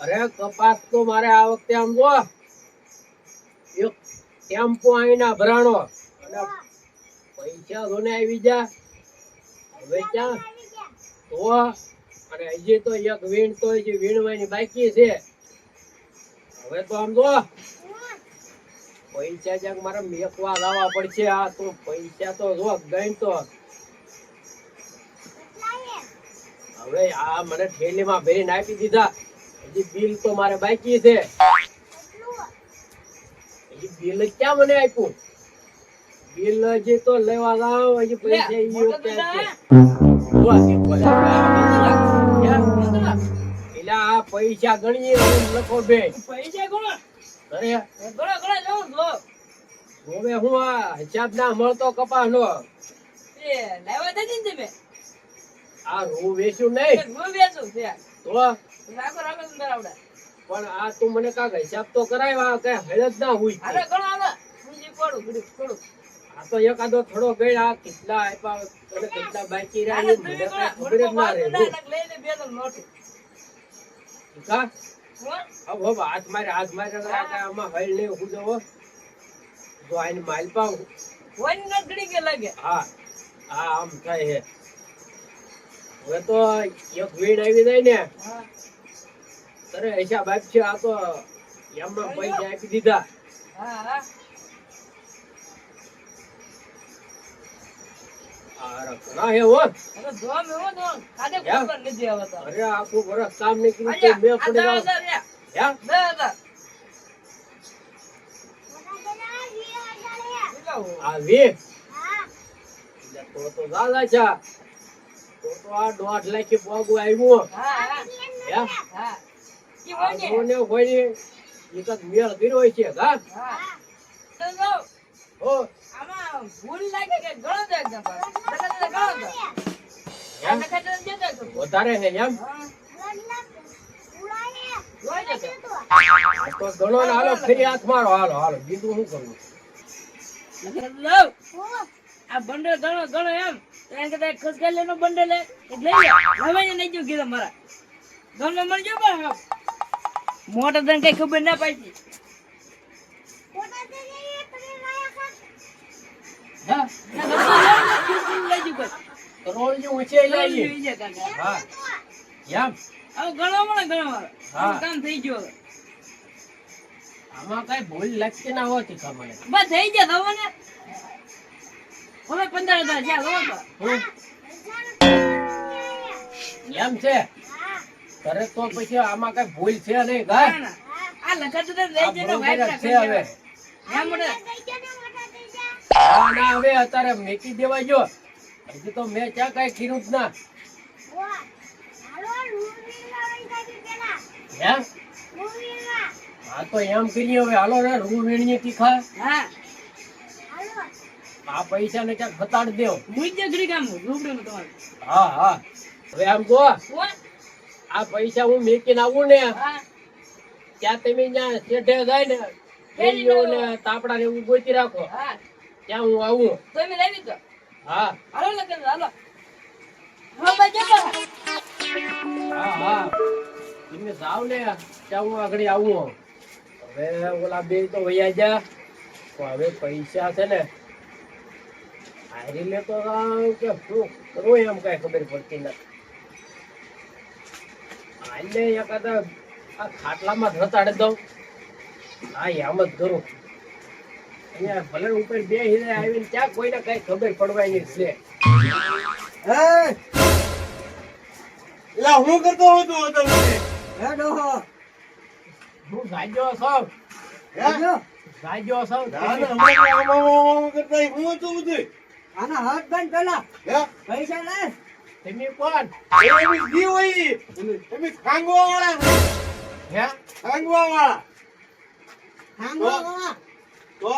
અરે કપાસ તો મારે આ વખતે આમ જો એક ટેમ્પો આવીને ભરાણો અને પૈસા જોને આવી જા હવે ક્યાં તો અને હજી તો એક વીણ તો હજી વીણવાની બાકી છે હવે તો આમ જો પૈસા જ્યાં મારે મેકવા લાવવા પડશે આ તો પૈસા તો જો ગઈ તો હવે આ મને થેલીમાં ભરીને આપી દીધા હજી બિલ તો મારે બાકી છે હજી બિલ ક્યાં મને આપ્યું બિલ હજી તો લેવા જાવ હજી પૈસા આ પૈસા ગણીએ લખો બે પૈસા ગણો અરે ગણો ગણો જાઉં હવે હું આ હિસાબ ના મળતો કપાસ નો એ લેવા દેજે ને તમે આ રૂ વેચ્યું નહીં રૂ વેચું છે તો રાખો રાખો અંદર આવડે પણ આ તું મને કાક હિસાબ તો કરાવ્યા કે હેડ ના હોય અરે ગણો આલે મુજી પડું પડું આ તો એકાદો થોડો ગઈ આ કેટલા આપ્યા અને કેટલા બાકી રહ્યા મને કઈ ખબર જ ના રહે લઈ લે બે તો નોટ કા अब हाथ मारे आमा हल नहीं हो जाओ तो आइन माइल पाऊ वन नगड़ी के लगे हां हां आम થાય હે હવે તો એક વીડ આવી જાય ને અરે એસા બાપ છે આ તો યમમાં પૈસા આપી દીધા હા હા અરે કરા હે વો અરે દો મે હો દો કાદે ખબર નથી આવતા અરે આપકો બરસ કામ નહીં કર્યું તો મે પડી જાવ હે દાદા આ વે હા તો દાદા છે તો આ 1.5 લાખ કે પોગુ આવ્યો હા હા હા કી બોને બોને એક મેળ કર્યો છે હા હા તો ઓ આમાં ભૂલ લાગે કે ગણો દે એકદમ ગણો દે એમ નખતે દેતો વધારે હે એમ તો ગણો ને હાલો ફરી હાથ મારો હાલો હાલો બીજું શું કરું લવ આ બંડલ ગણો ગણો એમ એમ કે ખસકાલે નો બંડલ લે લઈ લે હવે નહીં જો કીધા મારા ગણો મળજો પણ મોટા દન કઈ ખબર ના પાડી મોટા દન હા રોલ જો ઊંચે લઈ હા યામ હવે ગણો મને ગણો કામ થઈ ગયો આમાં કઈ ભૂલ લાગતી ના હોતી કમને બસ થઈ ગયા હવે ને હવે 15000 છે લો તો એમ છે કરે તો પછી આમાં કઈ ભૂલ છે નહીં ગા આ લખત તો લઈ જને વાઈટ છે હવે એમ મોટે ના હવે અત્યારે મેકી દેવા જો હજી તો મેં ક્યાં કઈ કીધું જ ના હા તો એમ કરીએ હવે હાલો ને રૂ વીણીએ તીખા હા આ પૈસા ને ક્યાંક ઘટાડી દેવ મુજે ઘડી કામ રૂબડું તમારે હા હા હવે આમ જો આ પૈસા હું મેકીને આવું ને ત્યાં તમે ત્યાં શેઠે જાય ને કેરીઓ ને તાપડા ને એવું ગોતી રાખો હા ત્યાં હું આવું તમે લઈ લીધો હા હાલો લગન હાલો હા બજે હા હા તમે જાવ ને ત્યાં હું આગળ આવું હવે ઓલા બે તો વયા જા તો હવે પૈસા છે ને આરી લે તો કે શું કરું એમ કઈ ખબર પડતી નથી આને એકાદ આ ખાટલામાં ધતાડી દઉં હા એમ જ કરું અહીંયા ભલે ઉપર બે હીરે આવીને ત્યાં કોઈને કઈ ખબર પડવાની છે એલા હું કરતો હતો તમે હે ડોહો હું ગાજો છો હે ગાજો છો આમાં કરતા હું હતું બધું આના હાથ બંધ પેલા હે પૈસા લે તમે કોણ એમી દી હોય એમી ખાંગવા વાળા હે ખાંગવા વાળા તો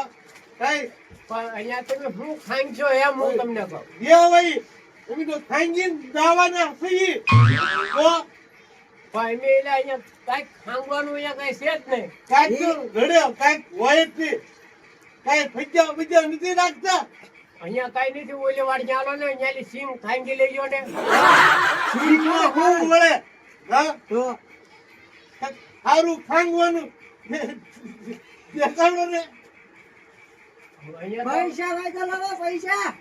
કઈ પણ અહીંયા તમે શું ખાંગ છો એમ હું તમને કહું દે ભાઈ એમી તો ખાંગીન દાવાના થઈ તો પણ એમ એટલે અહીંયા કઈક ખાંગવાનું અહીંયા કઈ છે જ નહીં કાંઈક તો ઘડે કાંઈક હોય જ નહીં કાંઈ ફજ્જા નથી રાખતા અહીંયા કાંઈ નથી ઓલે વાળી ચાલો ને અહીંયાથી સિંગ ખાંગી લઈ ગયો ને શીખવા ખૂબ મળે હા તો સારું ખાંગવાનું દેખાડો ને અહીંયા પૈસા વાયદા લાવો પૈસા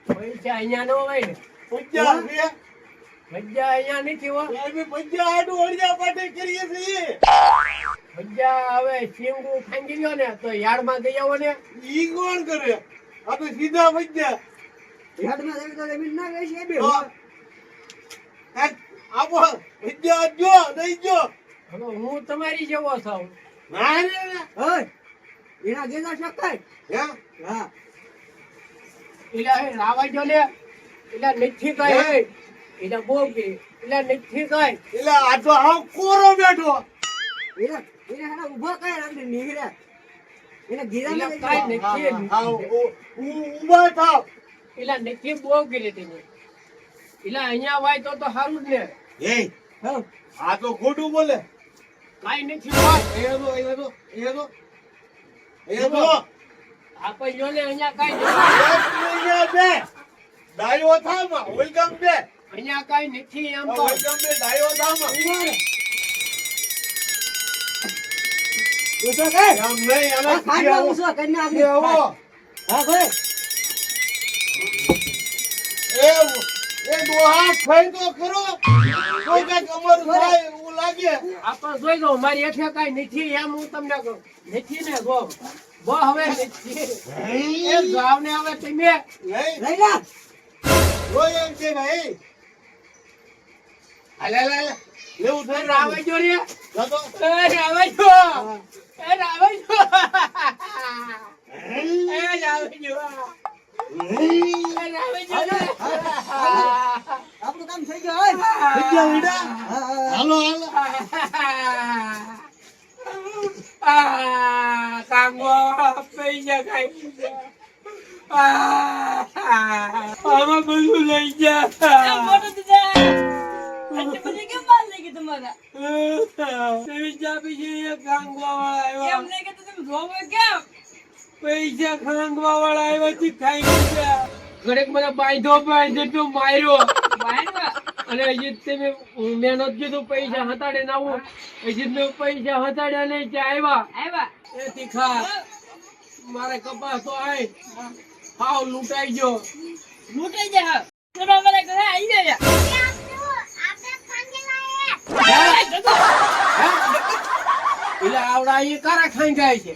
તો પૈસા અહીંયા નો હોય ને પંજા રૂપિયા મજા અહીંયા નથી હો અમે પંજા આડું અળિયા પાટે કરીએ છીએ મજા હવે સિંગું ખાંગી ગયો ને તો યાર્ડમાં ગઈ આવો ને ઈ કોણ કરે આ તો સીધા પંજા યાદમાં જવી તો જમીન ના ગઈ છે બે આપો પંજા જો દઈ જો હવે હું તમારી જેવો છું ના રે ના. ઓય એના ગેલા શકાય હે હા એલા હે રાવા જો ને એલા નથી કઈ એલા બોગી એલા નથી કઈ એટલે આ તો હાવ કોરો બેઠો એના હાડા ઊભા કાય રાખને નીકળ્યા એના ગીરા એલા માં કાંઈ નથી હાવ ઊભા થાવ એલા નથી બોગી લેતી ને એલા અહીંયા વાય તો સારું જ ને એ હા આ તો ખોટું બોલે કાંઈ નથી હોય એ તો આપણે જો ને અહીંયા કાંઈ અહીંયા બે ડાયો થામાં વેલકમ બે અહીંયા કાંઈ નથી એમ તો વેલકમ બે ડાયો થામાં ઉસો કઈ આમ નહીં આ આના ખાટલા ઉસો કરીને આપણે એવો હા ભાઈ એ ડોહા ખાઈ તો ખરો કોઈ કાંઈક અમારું થાય એવું લાગે આપણે જોઈ લો મારી હેઠે કાંઈ નથી એમ હું તમને કહું નથી ને ગો હવે નથી એ જાવ ને હવે તમે નહીં લઈ લે કોઈ એમ છે ભાઈ હાલે હાલે લેવું થાય રાવજો રે જતો એ રાવજો એ રાવજો એ રાવજો આપણું કામ થઈ ગયું હોય વિદ્યા વિડા હા હાલો હાલો કાંગો પૈસા ખાઈ આમાં બધું લઈ જા પૈસા ખાંગવા વાળા આવ્યા થી ખાઈ ગયા ઘરેક મને બાંધો તો માર્યો અને હજી તમે મહેનત કીધું પૈસા હતાડે ના આવું હજી મેં પૈસા હતાડ્યા નહીં ત્યાં આવ્યા એથી ખા મારે કપાસ તો આય હાવ લૂંટાઈ ગયો એટલે આવડા અહીં કારા ખાઈ ગયા છે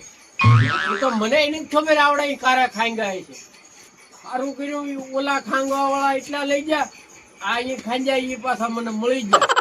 એ તો મને એની ખબર આવડા અહીં કારા ખાઈ ગયા છે સારું કર્યું ઈ ઓલા ખાંગવા વાળા એટલા લઈ ગયા આ અહીં ખાંજા એ પાછા મને મળી ગયા